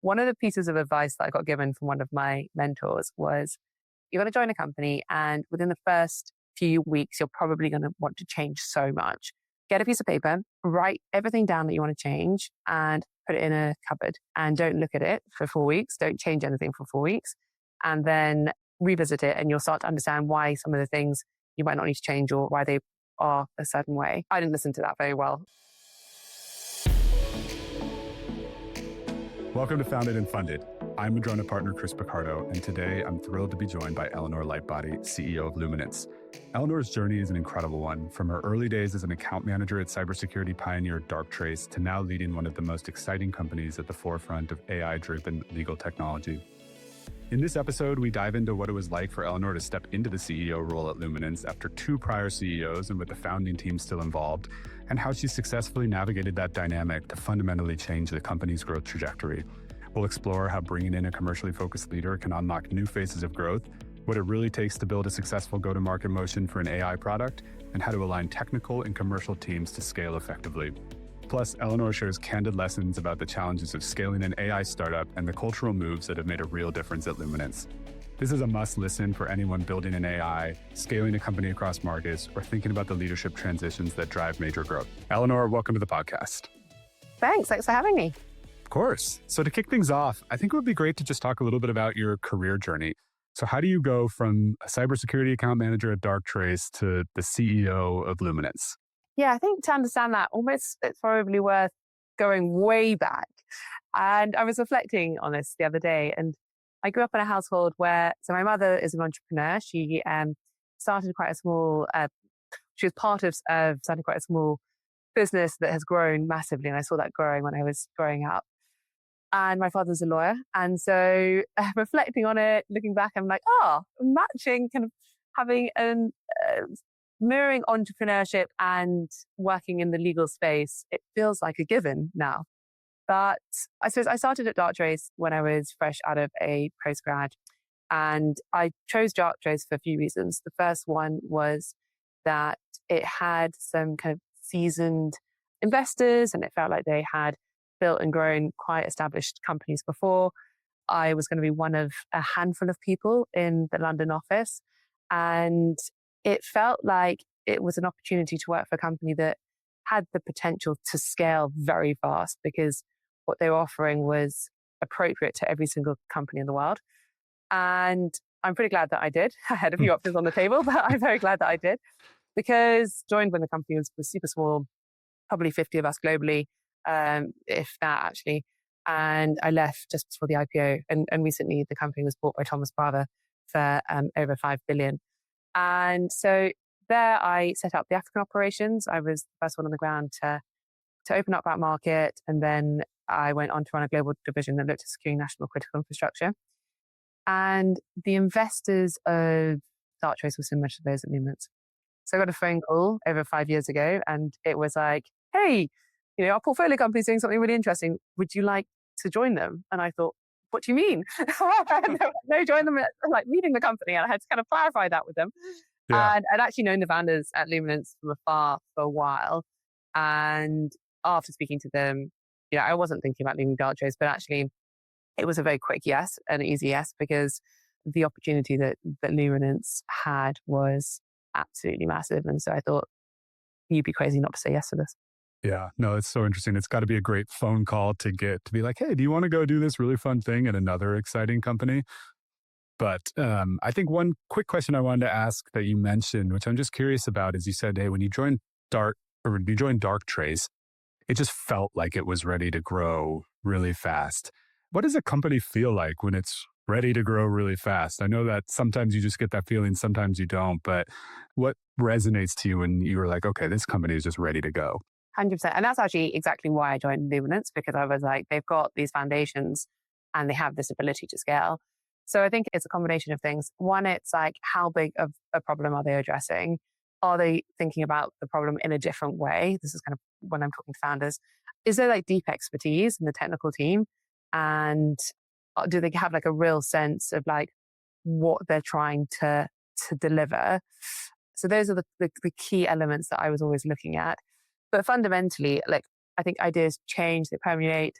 One of the pieces of advice that I got given from one of my mentors was, you're going to join a company and within the first few weeks, you're probably going to want to change so much. Get a piece of paper, write everything down that you want to change and put it in a cupboard, and don't look at it for 4 weeks. Don't change anything for 4 weeks, and then revisit it, and you'll start to understand why some of the things you might not need to change or why they are a certain way. I didn't listen to that very well. Welcome to Founded and Funded. I'm Madrona Partner Chris Picardo, and today I'm thrilled to be joined by Eleanor Lightbody, CEO of Luminance. Eleanor's journey is an incredible one, from her early days as an account manager at cybersecurity pioneer Darktrace to now leading one of the most exciting companies at the forefront of AI-driven legal technology. In this episode, we dive into what it was like for Eleanor to step into the CEO role at Luminance after 2 prior CEOs and with the founding team still involved, and how she successfully navigated that dynamic to fundamentally change the company's growth trajectory. We'll explore how bringing in a commercially focused leader can unlock new phases of growth, what it really takes to build a successful go-to-market motion for an AI product, and how to align technical and commercial teams to scale effectively. Plus, Eleanor shares candid lessons about the challenges of scaling an AI startup and the cultural moves that have made a real difference at Luminance. This is a must-listen for anyone building an AI, scaling a company across markets, or thinking about the leadership transitions that drive major growth. Eleanor, welcome to the podcast. Thanks for having me. Of course. So to kick things off, I think it would be great to just talk a little bit about your career journey. So how do you go from a cybersecurity account manager at Darktrace to the CEO of Luminance? Yeah, I think to understand that, it's probably worth going way back. And I was reflecting on this the other day, and I grew up in a household where, so my mother is an entrepreneur. She started quite a small, she was part of starting quite a small business that has grown massively. And I saw that growing when I was growing up. And my father's a lawyer. And so reflecting on it, looking back, I'm like, matching, kind of having an mirroring entrepreneurship and working in the legal space, it feels like a given now. But I suppose I started at Darktrace when I was fresh out of a postgrad. And I chose Darktrace for a few reasons. The first one was that it had some kind of seasoned investors, and it felt like they had built and grown quite established companies before. I was going to be one of a handful of people in the London office. And it felt like it was an opportunity to work for a company that had the potential to scale very fast, because what they were offering was appropriate to every single company in the world. And I'm pretty glad that I did. I had a few options on the table, but I'm very glad that I did, because joined when the company was super small, probably 50 of us globally, if that actually. And I left just before the IPO. And recently the company was bought by Thomas Brava for over 5 billion. And so there I set up the African operations. I was the first one on the ground to open up that market. And then I went on to run a global division that looked at securing national critical infrastructure. And the investors of Darktrace were similar to those at Luminance. So I got a phone call over 5 years ago, and it was like, hey, our portfolio company is doing something really interesting. Would you like to join them? And I thought, what do you mean? No, join them, like leading the company. And I had to kind of clarify that with them. Yeah. And I'd actually known the founders at Luminance from afar for a while. And after speaking to them, I wasn't thinking about leaving Darktrace, but actually it was a very quick yes, an easy yes, because the opportunity that Luminance had was absolutely massive. And so I thought, you'd be crazy not to say yes to this. Yeah, no, it's so interesting. It's got to be a great phone call to get to be like, hey, do you want to go do this really fun thing at another exciting company? But I think one quick question I wanted to ask that you mentioned, which I'm just curious about, is you said, hey, when you joined Darktrace, it just felt like it was ready to grow really fast. What does a company feel like when it's ready to grow really fast? I know that sometimes you just get that feeling, sometimes you don't, but what resonates to you when you were like, okay, this company is just ready to go? 100%. And that's actually exactly why I joined Luminance, because I was like, they've got these foundations and they have this ability to scale. So I think it's a combination of things. One, it's like, how big of a problem are they addressing? Are they thinking about the problem in a different way? This is kind of when I'm talking to founders. Is there like deep expertise in the technical team? And do they have like a real sense of like what they're trying to deliver? So those are the key elements that I was always looking at. But fundamentally, like, I think ideas change, they permeate.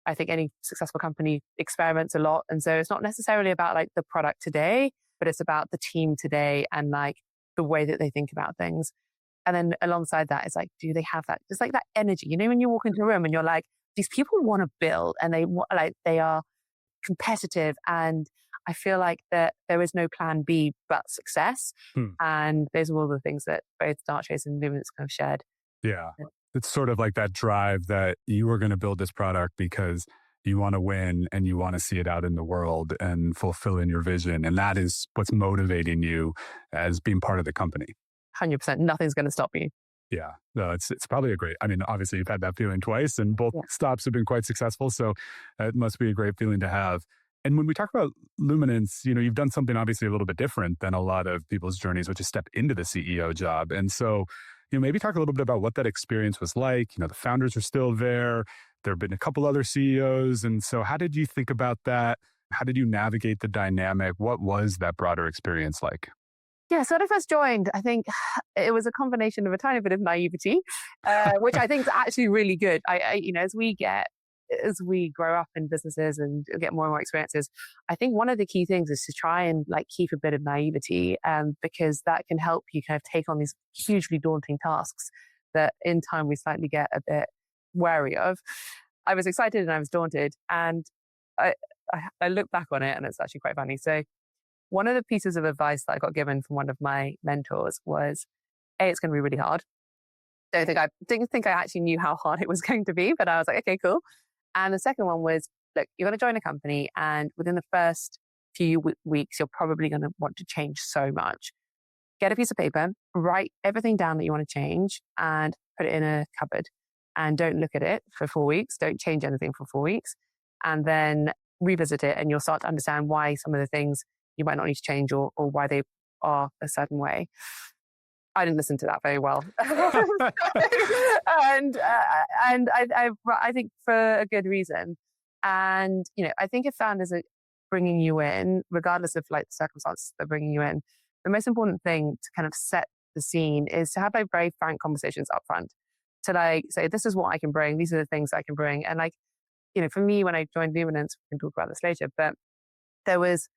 I think any successful company experiments a lot. And so it's not necessarily about like the product today, but it's about the team today and like the way that they think about things. And then alongside that, it's like, do they have that? Just like that energy, when you walk into a room and you're like, these people want to build and they are competitive. And I feel like that there is no plan B but success. And those are all the things that both Darktrace and Luminance kind of shared. Yeah. It's sort of like that drive that you are going to build this product because you want to win and you want to see it out in the world and fulfill in your vision. And that is what's motivating you as being part of the company. 100%. Nothing's going to stop you. Yeah, no, it's probably obviously you've had that feeling twice and both stops have been quite successful. So it must be a great feeling to have. And when we talk about Luminance, you've done something obviously a little bit different than a lot of people's journeys, which is step into the CEO job. And so, maybe talk a little bit about what that experience was like. The founders are still there. There have been a couple other CEOs. And so how did you think about that? How did you navigate the dynamic? What was that broader experience like? Yeah, so when I first joined, I think it was a combination of a tiny bit of naivety, which I think is actually really good. As we grow up in businesses and get more and more experiences, I think one of the key things is to try and like keep a bit of naivety, because that can help you kind of take on these hugely daunting tasks that in time we slightly get a bit wary of. I was excited and I was daunted, and I look back on it and it's actually quite funny. So one of the pieces of advice that I got given from one of my mentors was, A, it's going to be really hard. Didn't think I actually knew how hard it was going to be, but I was like, okay, cool. And the second one was, look, you're going to join a company and within the first few weeks, you're probably going to want to change so much. Get a piece of paper, write everything down that you want to change and put it in a cupboard, and don't look at it for 4 weeks. Don't change anything for 4 weeks, and then revisit it and you'll start to understand why some of the things you might not need to change or why they are a certain way. I didn't listen to that very well. and I think for a good reason. And, I think if founders are bringing you in, regardless of like the circumstances they're bringing you in, the most important thing to kind of set the scene is to have like very frank conversations up front to like say, this is what I can bring. These are the things I can bring. And like, for me, when I joined Luminance, we can talk about this later, but there was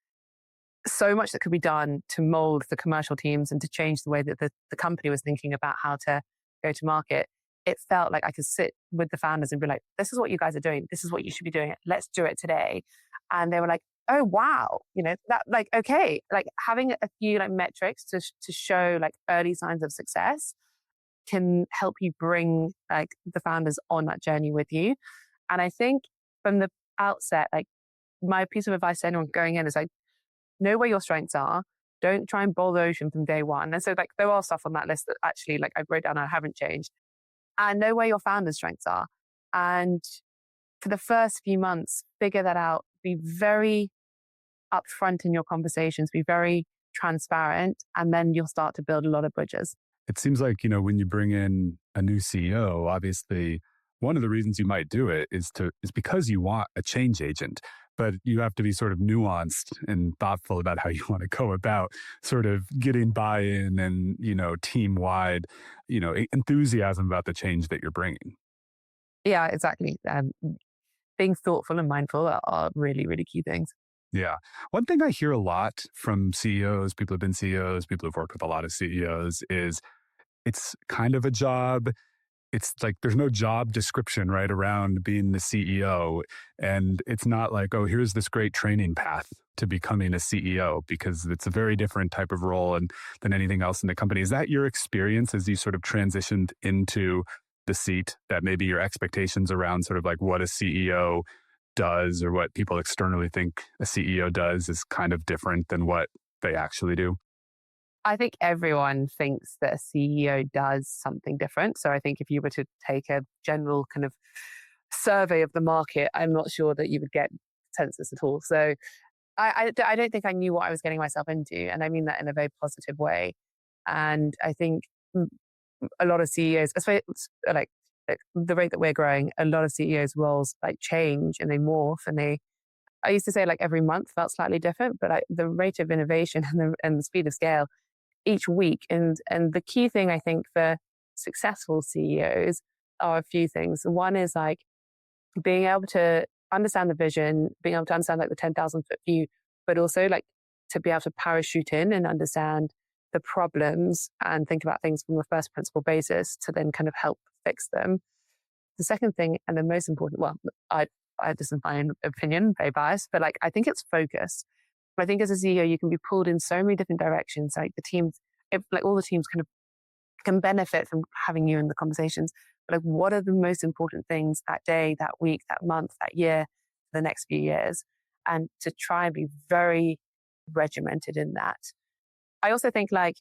so much that could be done to mold the commercial teams and to change the way that the company was thinking about how to go to market. It felt like I could sit with the founders and be like, this is what you guys are doing. This is what you should be doing. Let's do it today. And they were like, oh, wow. That like, okay, like having a few like metrics to show like early signs of success can help you bring like the founders on that journey with you. And I think from the outset, like my piece of advice to anyone going in is like, know where your strengths are. Don't try and boil the ocean from day one. And so like there are stuff on that list that actually like I wrote down and I haven't changed. And know where your founders' strengths are. And for the first few months, figure that out. Be very upfront in your conversations. Be very transparent. And then you'll start to build a lot of bridges. It seems like, when you bring in a new CEO, obviously one of the reasons you might do it is because you want a change agent. But you have to be sort of nuanced and thoughtful about how you want to go about sort of getting buy-in and, team-wide, enthusiasm about the change that you're bringing. Yeah, exactly. Being thoughtful and mindful are really, really key things. Yeah. One thing I hear a lot from CEOs, people who've been CEOs, people who've worked with a lot of CEOs is it's kind of a job. It's like there's no job description right around being the CEO. And it's not like, oh, here's this great training path to becoming a CEO, because it's a very different type of role than anything else in the company. Is that your experience as you sort of transitioned into the seat, that maybe your expectations around sort of like what a CEO does or what people externally think a CEO does is kind of different than what they actually do? I think everyone thinks that a CEO does something different. So I think if you were to take a general kind of survey of the market, I'm not sure that you would get consensus at all. So I don't think I knew what I was getting myself into. And I mean that in a very positive way. And I think a lot of CEOs, especially like the rate that we're growing, a lot of CEOs' roles like change and they morph and I used to say like every month felt slightly different, but the rate of innovation and the speed of scale each week. And the key thing I think for successful CEOs are a few things. One is like being able to understand the vision, being able to understand like the 10,000 foot view, but also like to be able to parachute in and understand the problems and think about things from a first principle basis to then kind of help fix them. The second thing, and the most important, well, this is my opinion, very biased, but like I think it's focus. I think as a CEO, you can be pulled in so many different directions. Like the teams, like all the teams kind of can benefit from having you in the conversations. But like, what are the most important things that day, that week, that month, that year, the next few years? And to try and be very regimented in that. I also think like,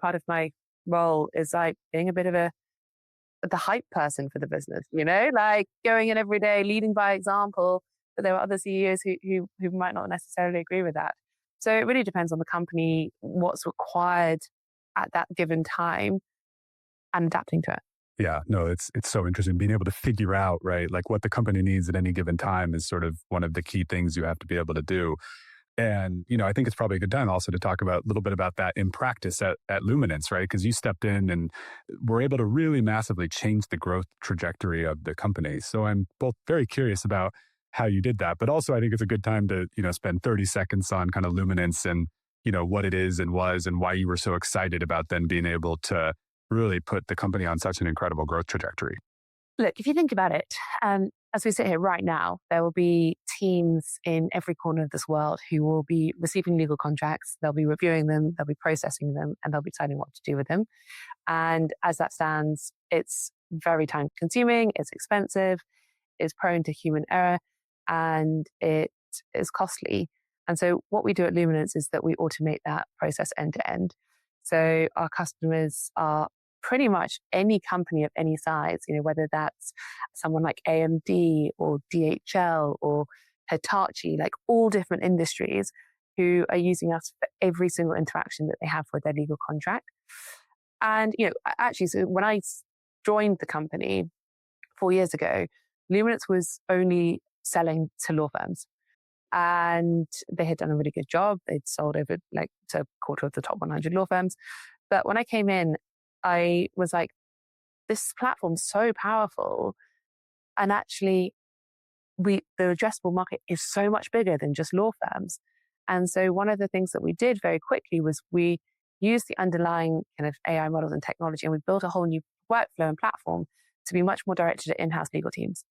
part of my role is like being a bit of the hype person for the business, like going in every day, leading by example. But there are other CEOs who might not necessarily agree with that. So it really depends on the company, what's required at that given time, and adapting to it. Yeah, no, it's so interesting being able to figure out, right, like what the company needs at any given time is sort of one of the key things you have to be able to do. And, I think it's probably a good time also to talk about a little bit about that in practice at Luminance, right? Because you stepped in and were able to really massively change the growth trajectory of the company. So I'm both very curious about how you did that, but also I think it's a good time to, spend 30 seconds on kind of Luminance and, what it is and was and why you were so excited about then being able to really put the company on such an incredible growth trajectory. Look, if you think about it, as we sit here right now, there will be teams in every corner of this world who will be receiving legal contracts. They'll be reviewing them, they'll be processing them, and they'll be deciding what to do with them. And as that stands, it's very time consuming, it's expensive, it's prone to human error, and it is costly. And so what we do at Luminance is that we automate that process end to end. So our customers are pretty much any company of any size, whether that's someone like AMD or DHL or Hitachi, like all different industries who are using us for every single interaction that they have with their legal contract. And, actually, so when I joined the company 4 years ago, Luminance was only selling to law firms. And they had done a really good job. They'd sold over to a quarter of the top 100 law firms. But when I came in, I was like, this platform's so powerful. And actually, the addressable market is so much bigger than just law firms. And so one of the things that we did very quickly was we used the underlying kind of AI models and technology, and we built a whole new workflow and platform to be much more directed at in-house legal teams.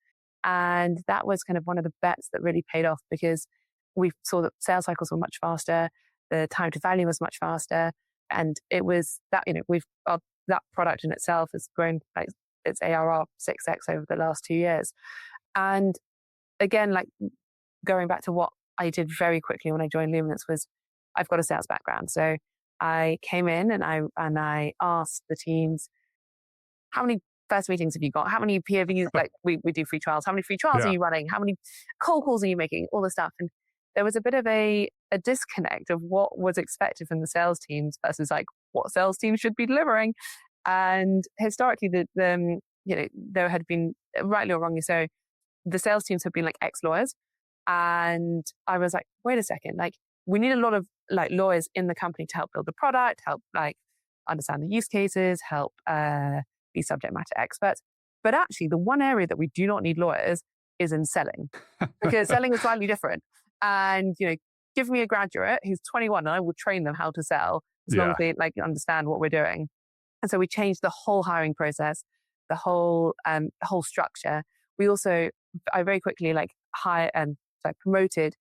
And that was kind of one of the bets that really paid off, because we saw that sales cycles were much faster, the time to value was much faster, and it was that, that product in itself has grown like its ARR 6x over the last 2 years. And again, like going back to what I did very quickly when I joined Luminance was I've got a sales background. So I came in and I asked the teams, how many first meetings have you got? How many POVs, like we do free trials, how many free trials are you running? How many cold calls are you making? All this stuff. And there was a bit of a disconnect of what was expected from the sales teams versus like what sales teams should be delivering. And historically, there had been, rightly or wrongly so, the sales teams have been like ex-lawyers. And I was like, wait a second, like we need a lot of like lawyers in the company to help build the product, help like understand the use cases, help be subject matter experts. But actually, the one area that we do not need lawyers is in selling, because selling is slightly different. And, give me a graduate who's 21 and I will train them how to sell as long as they like understand what we're doing. And so we changed the whole hiring process, the whole structure. I very quickly promoted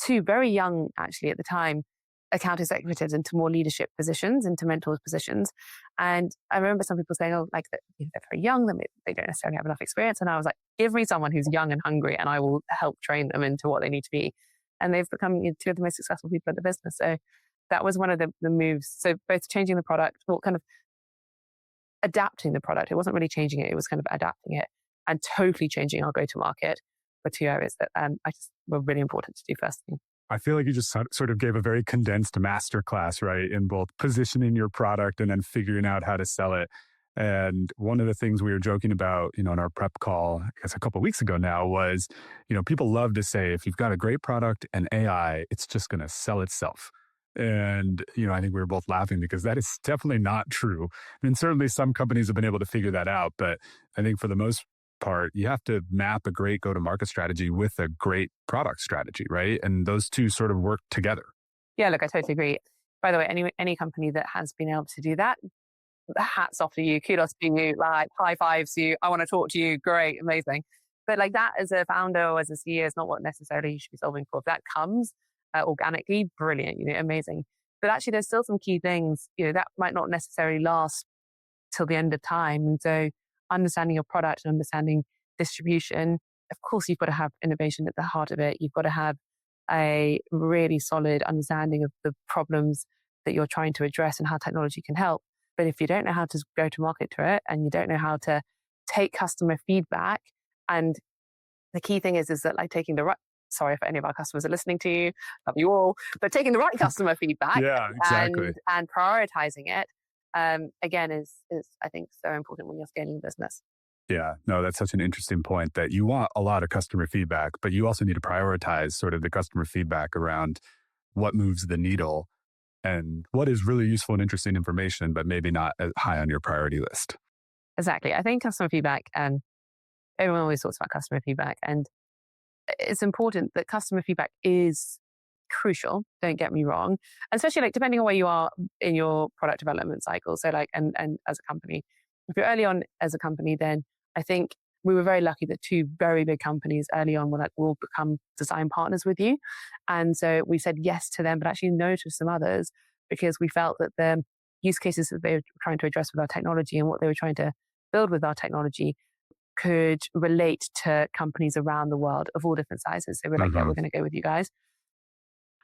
2 very young, actually at the time, account executives into more leadership positions, into mentors positions. And I remember some people saying, they're very young, they don't necessarily have enough experience. And I was like, give me someone who's young and hungry and I will help train them into what they need to be. And they've become 2 of the most successful people at the business. So that was one of the moves. So both changing the product, or kind of adapting the product. It wasn't really changing it. It was kind of adapting it, and totally changing our go-to-market were 2 areas that I just were really important to do first thing. I feel like you just sort of gave a very condensed masterclass, right, in both positioning your product and then figuring out how to sell it. And one of the things we were joking about, in our prep call, I guess a couple of weeks ago now, was, people love to say, if you've got a great product and AI, it's just going to sell itself. And, I think we were both laughing because that is definitely not true. I mean, certainly some companies have been able to figure that out, but I think for the most part, you have to map a great go-to-market strategy with a great product strategy, right? And those two sort of work together. Yeah, look, I totally agree. By the way, any company that has been able to do that, hats off to you, kudos to you, like high fives to you. I want to talk to you. Great, amazing. But like that as a founder or as a CEO is not what necessarily you should be solving for. If that comes organically, brilliant, amazing. But actually, there's still some key things, that might not necessarily last till the end of time. And so understanding your product and understanding distribution, of course, you've got to have innovation at the heart of it. You've got to have a really solid understanding of the problems that you're trying to address and how technology can help. But if you don't know how to go to market to it and you don't know how to take customer feedback, and the key thing is that like taking the right, sorry if any of our customers are listening to you, love you all, but taking the right customer feedback Yeah, exactly. and prioritizing it, again, is I think so important when you're scaling a business. Yeah, no, that's such an interesting point that you want a lot of customer feedback, but you also need to prioritize sort of the customer feedback around what moves the needle and what is really useful and interesting information, but maybe not as high on your priority list. Exactly. I think customer feedback, everyone always talks about customer feedback, and it's important that customer feedback is crucial. Don't get me wrong. And especially like depending on where you are in your product development cycle. So like, and as a company, if you're early on as a company, then I think we were very lucky that two very big companies early on were like, we'll become design partners with you. And so we said yes to them, but actually no to some others because we felt that the use cases that they were trying to address with our technology and what they were trying to build with our technology could relate to companies around the world of all different sizes. So we're like, yeah, we're going to go with you guys.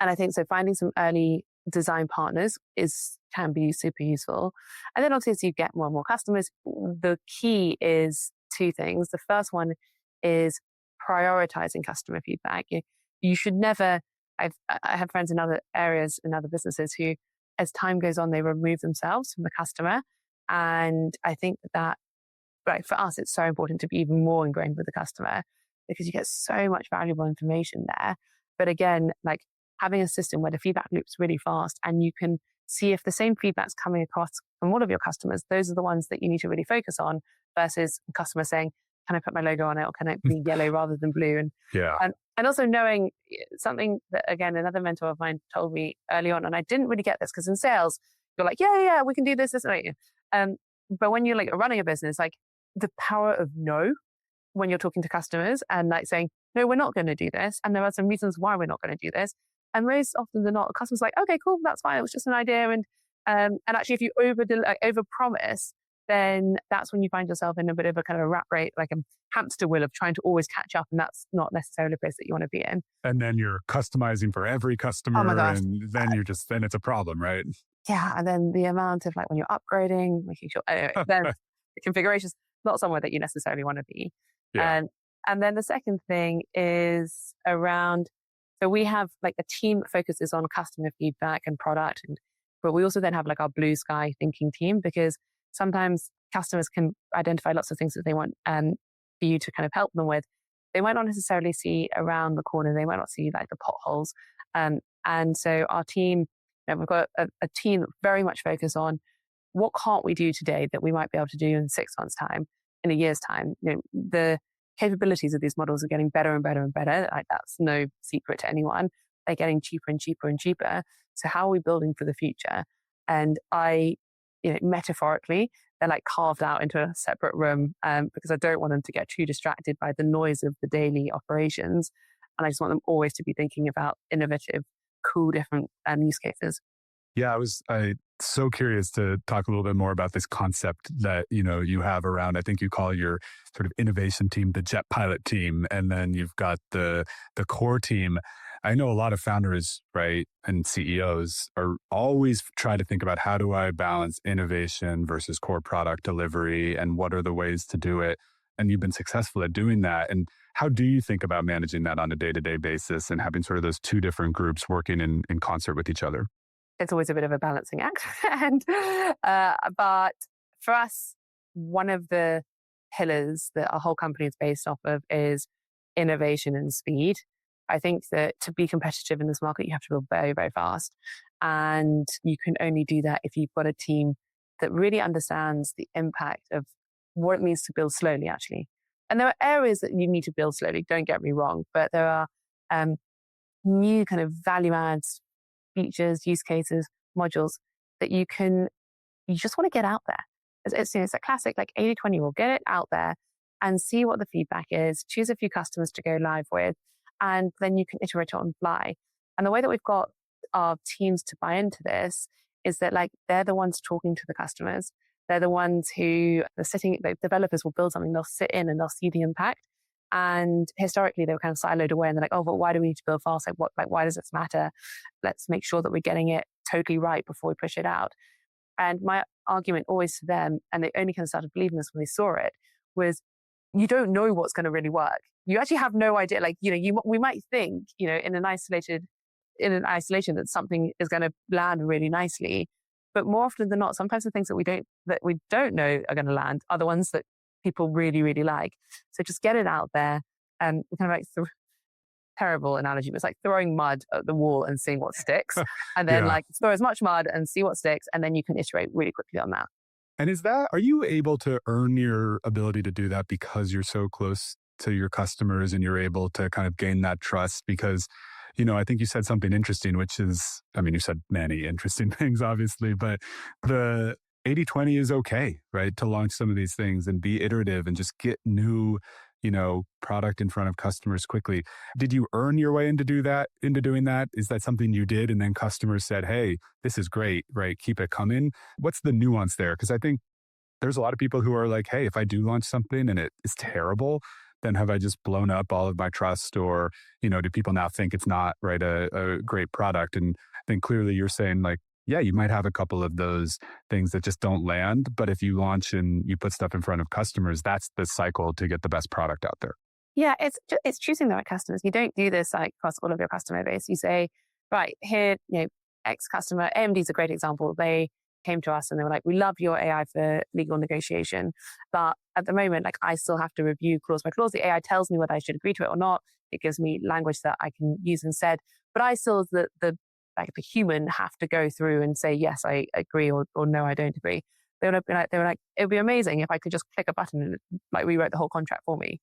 And I think so finding some early design partners can be super useful. And then obviously as you get more and more customers, the key is two things. The first one is prioritizing customer feedback. You should never, I have friends in other areas, in other businesses who, as time goes on, they remove themselves from the customer. And I think that right, for us, it's so important to be even more ingrained with the customer because you get so much valuable information there. But again, like having a system where the feedback loops really fast and you can see if the same feedback's coming across from all of your customers, those are the ones that you need to really focus on versus customers saying, can I put my logo on it or can it be yellow rather than blue? And also knowing something that, again, another mentor of mine told me early on, and I didn't really get this because in sales, you're like, yeah, we can do this. But when you're like running a business, like the power of no when you're talking to customers and like saying, no, we're not going to do this. And there are some reasons why we're not going to do this. And most often than not, customers are like, okay, cool, that's fine. It was just an idea. And actually, if you over promise, then that's when you find yourself in a bit of a kind of a rat rate, like a hamster wheel of trying to always catch up. And that's not necessarily a place that you want to be in. And then you're customizing for every customer. Oh my gosh. And then then it's a problem, right? Yeah. And then the amount of like when you're upgrading, making sure, anyway, then the configuration's not somewhere that you necessarily want to be. Yeah. And then the second thing is around, so we have like a team that focuses on customer feedback and product, but we also then have like our blue sky thinking team because sometimes customers can identify lots of things that they want for you to kind of help them with. They might not necessarily see around the corner. They might not see like the potholes. And so our team, we've got a team that very much focus on what can't we do today that we might be able to do in 6 months' time, in a year's time. The capabilities of these models are getting better and better and better. Like that's no secret to anyone. They're getting cheaper and cheaper and cheaper. So how are we building for the future? And metaphorically, they're like carved out into a separate room because I don't want them to get too distracted by the noise of the daily operations. And I just want them always to be thinking about innovative, cool, different use cases. Yeah, I so curious to talk a little bit more about this concept that, you have around, I think you call your sort of innovation team, the jet pilot team, and then you've got the core team. I know a lot of founders, right, and CEOs are always try to think about how do I balance innovation versus core product delivery and what are the ways to do it? And you've been successful at doing that. And how do you think about managing that on a day-to-day basis and having sort of those two different groups working in concert with each other? It's always a bit of a balancing act. But for us, one of the pillars that our whole company is based off of is innovation and speed. I think that to be competitive in this market, you have to build very, very fast. And you can only do that if you've got a team that really understands the impact of what it means to build slowly, actually. And there are areas that you need to build slowly, don't get me wrong, but there are new kind of value adds, features, use cases, modules that you just want to get out there. It's a classic, like 80-20 rule, get it out there and see what the feedback is, choose a few customers to go live with, and then you can iterate on the fly. And the way that we've got our teams to buy into this is that like they're the ones talking to the customers. They're the ones who are sitting, the developers will build something, they'll sit in and they'll see the impact. And historically they were kind of siloed away and they're like, oh, but why do we need to build fast? Why does this matter? Let's make sure that we're getting it totally right before we push it out. And my argument always to them, and they only kind of started believing this when they saw it, was you don't know what's going to really work. You actually have no idea. Like, we might think, in an isolation that something is going to land really nicely. But more often than not, sometimes the things that we don't know are going to land are the ones that people really, really like. So just get it out there. And kind of like terrible analogy, but it's like throwing mud at the wall and seeing what sticks. And then like throw as much mud and see what sticks. And then you can iterate really quickly on that. And are you able to earn your ability to do that because you're so close to your customers and you're able to kind of gain that trust? Because, I think you said something interesting, which is, you said many interesting things, obviously, but the 80-20 is okay, right? To launch some of these things and be iterative and just get new, product in front of customers quickly. Did you earn your way into doing that? Is that something you did? And then customers said, hey, this is great, right? Keep it coming. What's the nuance there? Because I think there's a lot of people who are like, hey, if I do launch something and it is terrible, then have I just blown up all of my trust? Or, do people now think it's not right a great product? And I think clearly you're saying like, yeah, you might have a couple of those things that just don't land. But if you launch and you put stuff in front of customers, that's the cycle to get the best product out there. Yeah, it's choosing the right customers. You don't do this like across all of your customer base. You say, right, here, X customer, AMD is a great example. They came to us and they were like, we love your AI for legal negotiation. But at the moment, like I still have to review clause by clause. The AI tells me whether I should agree to it or not. It gives me language that I can use instead. But I still, the human, have to go through and say, yes, I agree, or no, I don't agree. They were like, it would be amazing if I could just click a button and like rewrite the whole contract for me.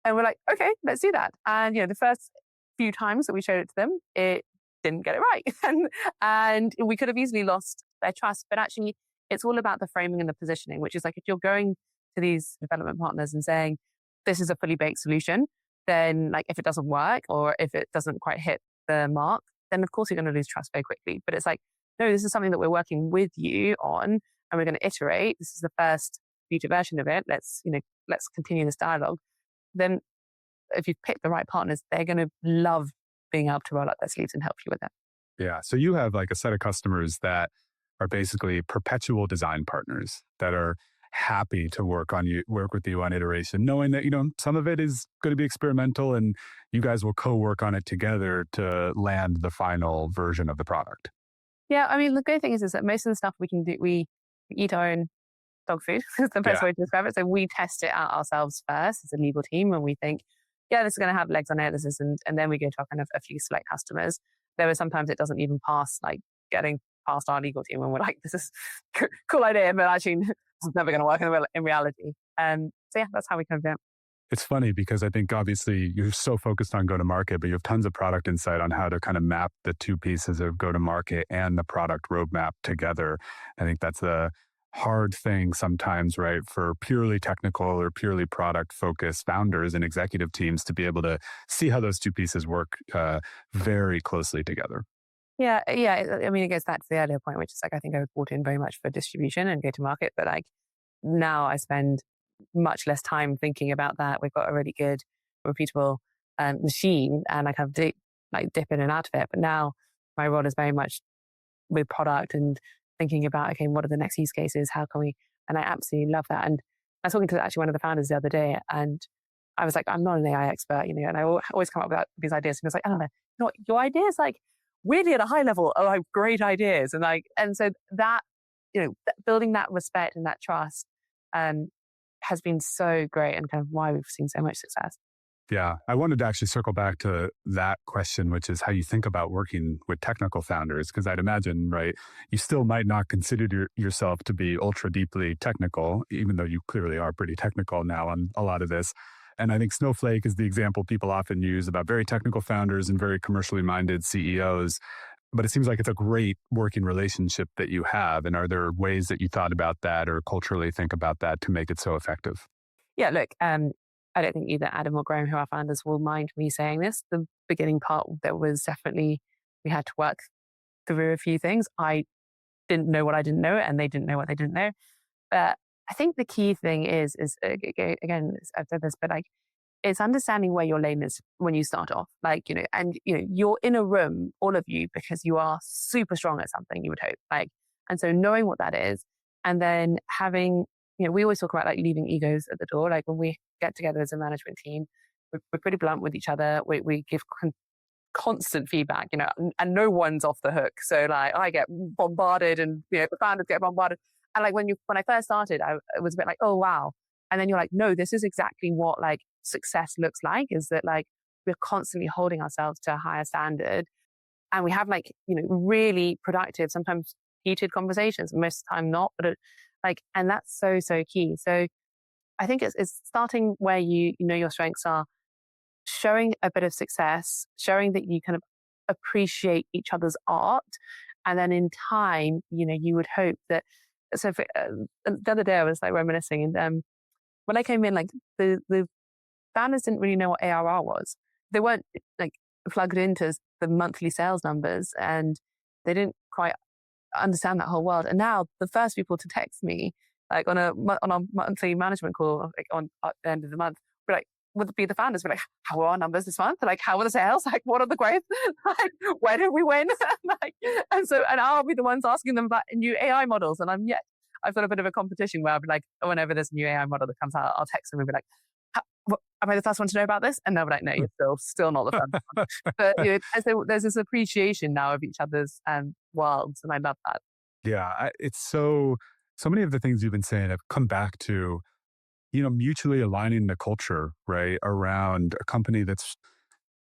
And we're like, okay, let's do that. And the first few times that we showed it to them, it didn't get it right. and we could have easily lost their trust. But actually, it's all about the framing and the positioning, which is like if you're going to these development partners and saying, this is a fully baked solution, then like if it doesn't work or if it doesn't quite hit the mark, then of course you're going to lose trust very quickly. But it's like, no, this is something that we're working with you on and we're going to iterate. This is the first beta version of it. Let's continue this dialogue. Then if you've picked the right partners, they're going to love being able to roll up their sleeves and help you with it. Yeah. So you have like a set of customers that are basically perpetual design partners that are happy to work with you on iteration, knowing that, some of it is going to be experimental and you guys will co-work on it together to land the final version of the product. Yeah. The great thing is that most of the stuff we can do, we eat our own dog food is the best way to describe it. So we test it out ourselves first as a legal team and we think, yeah, this is going to have legs on it. This isn't. And then we go to our kind of a few select customers. There are sometimes it doesn't even pass, like getting past our legal team and we're like, this is a cool idea, but actually it's never going to work in reality. So yeah, that's how we kind of do it. It's funny because I think obviously you're so focused on go-to-market, but you have tons of product insight on how to kind of map the two pieces of go-to-market and the product roadmap together. I think that's a hard thing sometimes, right, for purely technical or purely product-focused founders and executive teams to be able to see how those two pieces work very closely together. Yeah. It goes back to the earlier point, which is like, I think I was brought in very much for distribution and go-to-market, but like now I spend much less time thinking about that. We've got a really good, repeatable machine and I kind of dip in and out of it. But now my role is very much with product and thinking about, okay, what are the next use cases? How can we? And I absolutely love that. And I was talking to actually one of the founders the other day and I was like, I'm not an AI expert, and I always come up with these ideas. And he was like, Eleanor, your ideas like weirdly at a high level are like great ideas. And so that, building that respect and that trust has been so great and kind of why we've seen so much success. Yeah, I wanted to actually circle back to that question, which is how you think about working with technical founders. Because I'd imagine, right, you still might not consider yourself to be ultra deeply technical, even though you clearly are pretty technical now on a lot of this. And I think Snowflake is the example people often use about very technical founders and very commercially minded CEOs. But it seems like it's a great working relationship that you have. And are there ways that you thought about that or culturally think about that to make it so effective? Yeah, look, I don't think either Adam or Graham, who are founders, will mind me saying this. The beginning part, there was definitely, we had to work through a few things. I didn't know what I didn't know, and they didn't know what they didn't know. But I think the key thing is again, I've said this, but like, it's understanding where your lane is when you start off. Like, and you're in a room, all of you, because you are super strong at something, you would hope. Like, and so knowing what that is, and then having, we always talk about like leaving egos at the door. Like when we get together as a management team, we're pretty blunt with each other. We give constant feedback, and no one's off the hook. So like I get bombarded, and the founders get bombarded. And like when I first started, it was a bit like, oh wow. And then you're like, no, this is exactly what like success looks like, is that like we're constantly holding ourselves to a higher standard. And we have like, really productive, sometimes heated conversations, most of the time not, but and that's so, so key. So I think it's starting where you know your strengths are, showing a bit of success, showing that you kind of appreciate each other's art. And then in time, you would hope that, so for, the other day I was like reminiscing, and when I came in, like the founders didn't really know what ARR was. They weren't like plugged into the monthly sales numbers, and they didn't quite understand that whole world. And now the first people to text me, like on a monthly management call, like at the end of the month, we're like, would be the founders. We're like, how are our numbers this month? Like, how are the sales? Like, what are the growth? Like, where did we win? And I'll be the ones asking them about new AI models. And I've got a bit of a competition where I'll be like, whenever there's a new AI model that comes out, I'll text them and be like, am I the first one to know about this? And they'll be like, no, you're still not the first one. But and so there's this appreciation now of each other's worlds, and I love that. Yeah, it's so many of the things you've been saying have come back to, mutually aligning the culture, right, around a company that's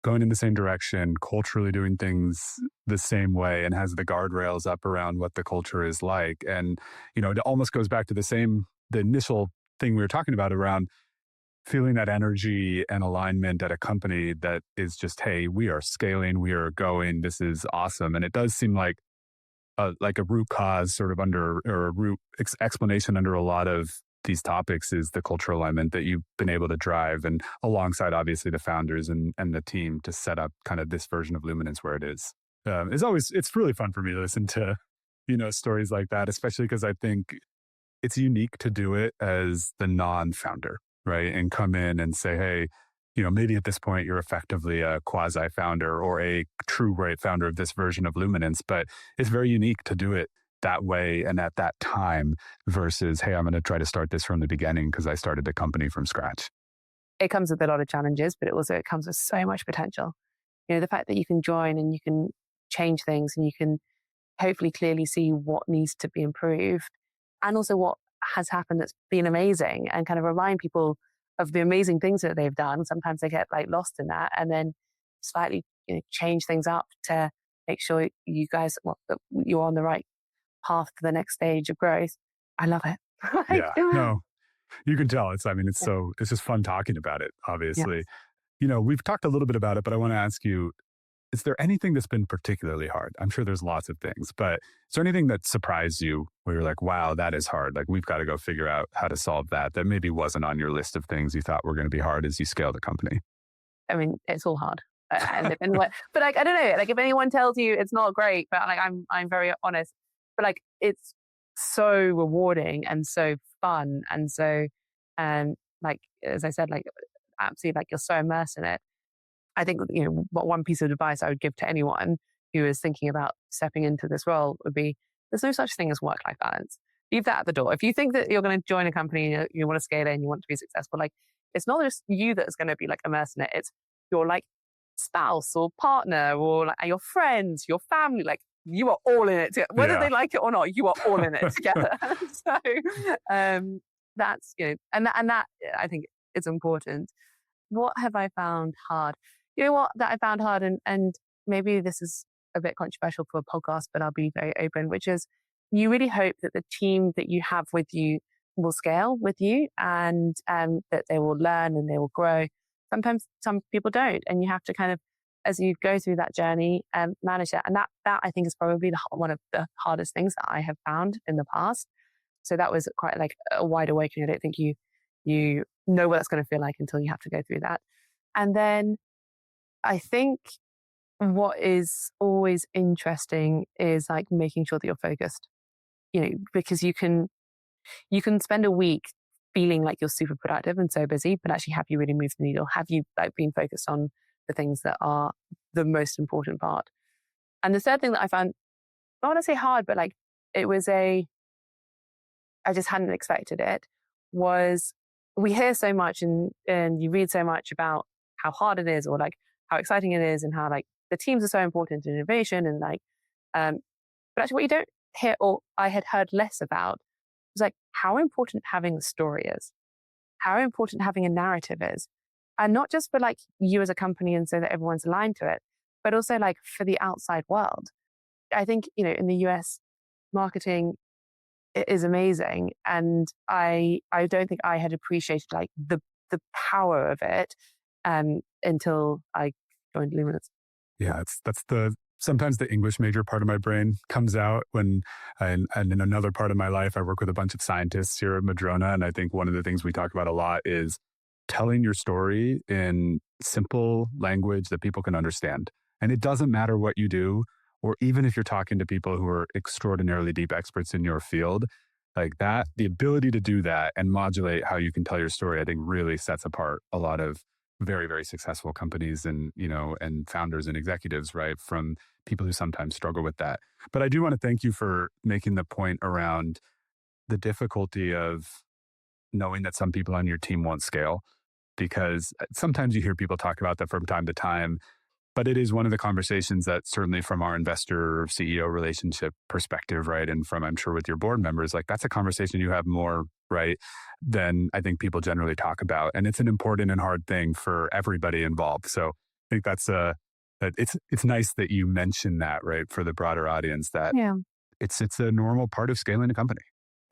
going in the same direction, culturally doing things the same way, and has the guardrails up around what the culture is like. And, it almost goes back to the initial thing we were talking about around feeling that energy and alignment at a company that is just, hey, we are scaling, we are going, this is awesome. And it does seem like a root cause sort of under, or a root explanation under a lot of these topics is the cultural alignment that you've been able to drive, and alongside obviously the founders and the team to set up kind of this version of Luminance where it is. It's really fun for me to listen to, stories like that, especially because I think it's unique to do it as the non-founder, right? And come in and say, hey, maybe at this point you're effectively a quasi-founder or a true right founder of this version of Luminance, but it's very unique to do it that way and at that time versus, hey, I'm going to try to start this from the beginning because I started the company from scratch. It comes with a lot of challenges, but it comes with so much potential. The fact that you can join and you can change things, and you can hopefully clearly see what needs to be improved, and also what has happened that's been amazing, and kind of remind people of the amazing things that they've done. Sometimes they get like lost in that, and then slightly change things up to make sure you guys, that you're on the right path to the next stage of growth. I love it. Yeah, no, you can tell. It's just fun talking about it, obviously. Yeah. We've talked a little bit about it, but I want to ask you, is there anything that's been particularly hard? I'm sure there's lots of things, but is there anything that surprised you where you're like, wow, that is hard. Like, we've got to go figure out how to solve that maybe wasn't on your list of things you thought were going to be hard as you scale the company? I mean, it's all hard. But like, I don't know, like if anyone tells you it's not great, but like I'm very honest, but like it's so rewarding and so fun. And so, like, as I said, like absolutely, like you're so immersed in it. I think, what one piece of advice I would give to anyone who is thinking about stepping into this role would be, there's no such thing as work-life balance. Leave that at the door. If you think that you're going to join a company, you want to scale it and you want to be successful, like it's not just you that's going to be like immersed in it. It's your like spouse or partner or like your friends, your family, like you are all in it together. Whether they like it or not, you are all in it together. So that's, and that I think it's important. what have I found hard? You know what that I found hard, and maybe this is a bit controversial for a podcast, but I'll be very open, which is you really hope that the team that you have with you will scale with you and that they will learn and they will grow. Sometimes some people don't, and you have to kind of, as you go through that journey, manage that. And that I think is probably one of the hardest things that I have found in the past. So that was quite like a wide awakening. I don't think you know what that's going to feel like until you have to go through that. And then I think what is always interesting is like making sure that you're focused, because you can spend a week feeling like you're super productive and so busy, but actually have you really moved the needle? Have you like been focused on the things that are the most important part? And the third thing that I found, I want to say hard, but like I just hadn't expected it, was we hear so much and you read so much about how hard it is or like how exciting it is and how like the teams are so important in innovation and like, but actually what you don't hear, or I had heard less about, was like how important having a story is, how important having a narrative is. And not just for like you as a company and so that everyone's aligned to it, but also like for the outside world. I think, in the US, marketing is amazing. And I don't think I had appreciated like the power of it until I joined Luminance. Yeah, that's sometimes the English major part of my brain comes out when, and in another part of my life, I work with a bunch of scientists here at Madrona. And I think one of the things we talk about a lot is telling your story in simple language that people can understand. And it doesn't matter what you do, or even if you're talking to people who are extraordinarily deep experts in your field, like that, the ability to do that and modulate how you can tell your story, I think really sets apart a lot of very, very successful companies and, and founders and executives, right? From people who sometimes struggle with that. But I do want to thank you for making the point around the difficulty of knowing that some people on your team won't scale, because sometimes you hear people talk about that from time to time, but it is one of the conversations that certainly from our investor CEO relationship perspective, right? And from, I'm sure with your board members, like that's a conversation you have more, right, than I think people generally talk about. And it's an important and hard thing for everybody involved. So I think it's nice that you mentioned that, right, for the broader audience, that Yeah, it's a normal part of scaling a company.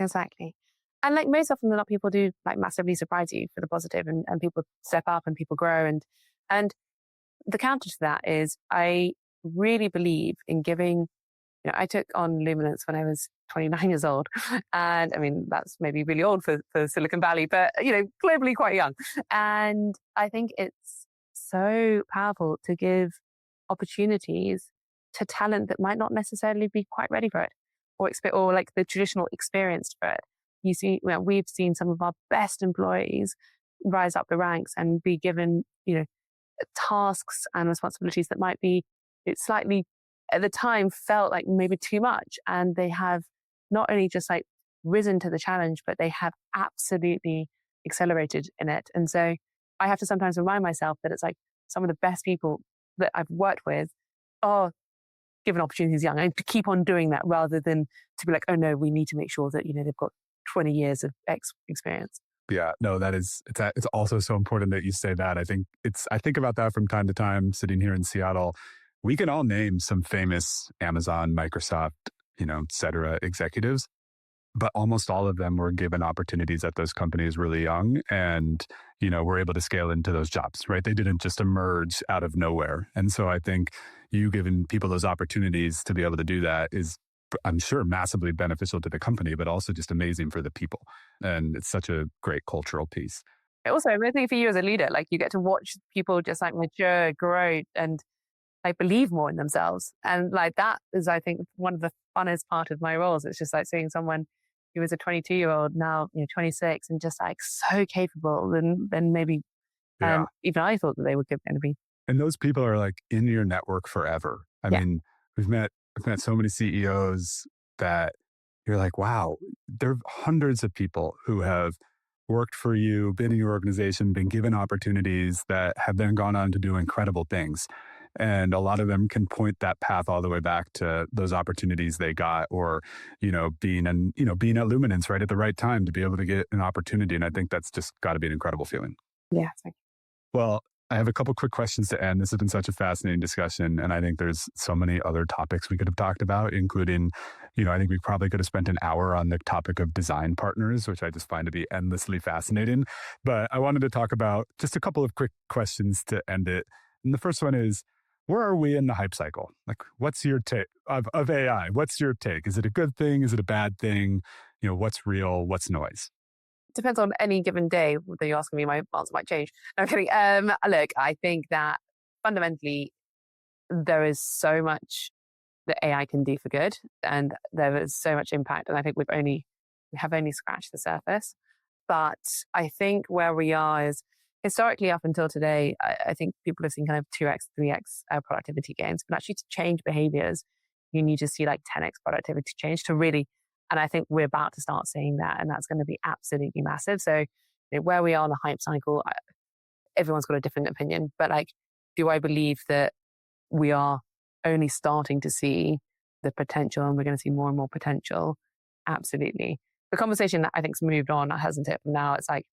exactly. And like most often than not, people do like massively surprise you for the positive and people step up and people grow. And the counter to that is I really believe in giving, I took on Luminance when I was 29 years old. And I mean, that's maybe really old for Silicon Valley, but, globally quite young. And I think it's so powerful to give opportunities to talent that might not necessarily be quite ready for it or like the traditional experience for it. You see, we've seen some of our best employees rise up the ranks and be given, tasks and responsibilities that might be slightly at the time felt like maybe too much. And they have not only just like risen to the challenge, but they have absolutely accelerated in it. And so I have to sometimes remind myself that it's like some of the best people that I've worked with are given opportunities young and to keep on doing that rather than to be like, oh no, we need to make sure that, they've got 20 years of experience. Yeah, no, it's also so important that you say that. I think about that from time to time sitting here in Seattle. We can all name some famous Amazon, Microsoft, et cetera, executives, but almost all of them were given opportunities at those companies really young and, were able to scale into those jobs, right? They didn't just emerge out of nowhere. And so I think you giving people those opportunities to be able to do that is, I'm sure, massively beneficial to the company, but also just amazing for the people. And it's such a great cultural piece. Also, I think for you as a leader, like you get to watch people just like mature, grow, and like believe more in themselves. And like that is, I think, one of the funnest part of my roles. It's just like seeing someone who was a 22-year-old now, 26, and just like so capable than maybe even I thought that they were going to be. And those people are like in your network forever. I mean, I've met so many CEOs that you're like, wow, there are hundreds of people who have worked for you, been in your organization, been given opportunities that have then gone on to do incredible things. And a lot of them can point that path all the way back to those opportunities they got, or, being at Luminance right at the right time to be able to get an opportunity. And I think that's just got to be an incredible feeling. Yeah. Well, I have a couple quick questions to end. This has been such a fascinating discussion. And I think there's so many other topics we could have talked about, including, I think we probably could have spent an hour on the topic of design partners, which I just find to be endlessly fascinating. But I wanted to talk about just a couple of quick questions to end it. And the first one is, where are we in the hype cycle? Like, what's your take of AI? What's your take? Is it a good thing? Is it a bad thing? What's real? What's noise? Depends on any given day. Whether you're asking me, my answer might change. No, I'm kidding. Look, I think that fundamentally there is so much that AI can do for good, and there is so much impact. And I think we have only scratched the surface. But I think where we are is historically up until today, I think people have seen kind of 2x, 3x productivity gains. But actually to change behaviors, you need to see like 10x productivity change to really, and I think we're about to start seeing that, and that's going to be absolutely massive. So where we are in the hype cycle, everyone's got a different opinion, but like, do I believe that we are only starting to see the potential and we're going to see more and more potential? Absolutely. The conversation that I think's moved on, hasn't it? Now it's like,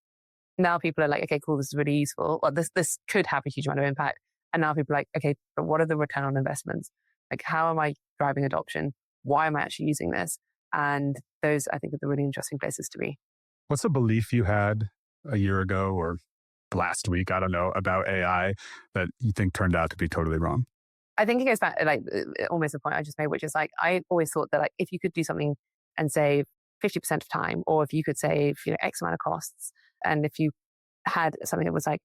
now people are like, okay, cool, this is really useful. Well, this could have a huge amount of impact. And now people are like, okay, but what are the return on investments? Like, how am I driving adoption? Why am I actually using this? And those, I think, are the really interesting places to be. What's a belief you had a year ago or last week, I don't know, about AI that you think turned out to be totally wrong? I think it goes back, like, almost the point I just made, which is like, I always thought that like, if you could do something and save 50% of time, or if you could save, X amount of costs, and if you had something that was like,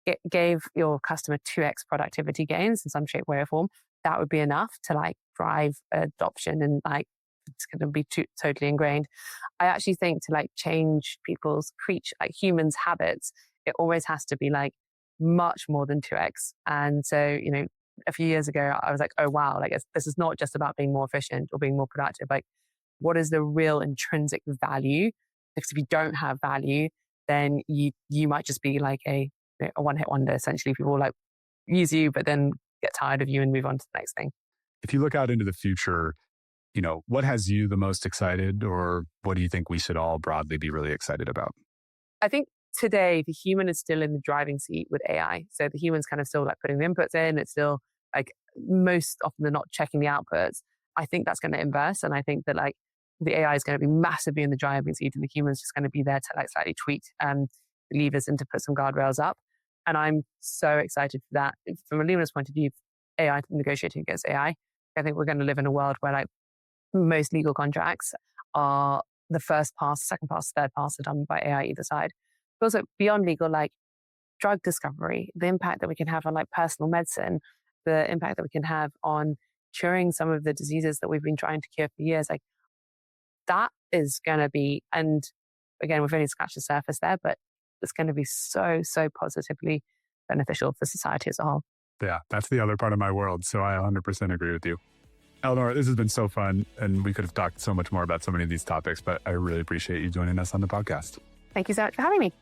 it gave your customer 2x productivity gains in some shape, way, or form, that would be enough to like drive adoption, and like, it's going to be totally ingrained. I actually think to like change people's like humans' habits, it always has to be like much more than 2x. And so, a few years ago, I was like, oh, wow, like this is not just about being more efficient or being more productive. Like, what is the real intrinsic value? Because if you don't have value, then you might just be like a one-hit wonder. Essentially, people like use you, but then get tired of you and move on to the next thing. If you look out into the future, what has you the most excited, or what do you think we should all broadly be really excited about? I think today the human is still in the driving seat with AI. So the human's kind of still like putting the inputs in. It's still like most often they're not checking the outputs. I think that's going to inverse. And I think that like the AI is going to be massively in the driving seat, and the human's just going to be there to like slightly tweak the levers and to put some guardrails up. And I'm so excited for that. From a Luminance point of view, AI negotiating against AI, I think we're going to live in a world where like most legal contracts are the first pass, second pass, third pass are done by AI either side. But also beyond legal, like drug discovery, the impact that we can have on like personal medicine, the impact that we can have on curing some of the diseases that we've been trying to cure for years, like that is going to be, and again, we've only scratched the surface there, but it's going to be so, so positively beneficial for society as a whole. Yeah, that's the other part of my world. So I 100% agree with you. Eleanor, this has been so fun, and we could have talked so much more about so many of these topics, but I really appreciate you joining us on the podcast. Thank you so much for having me.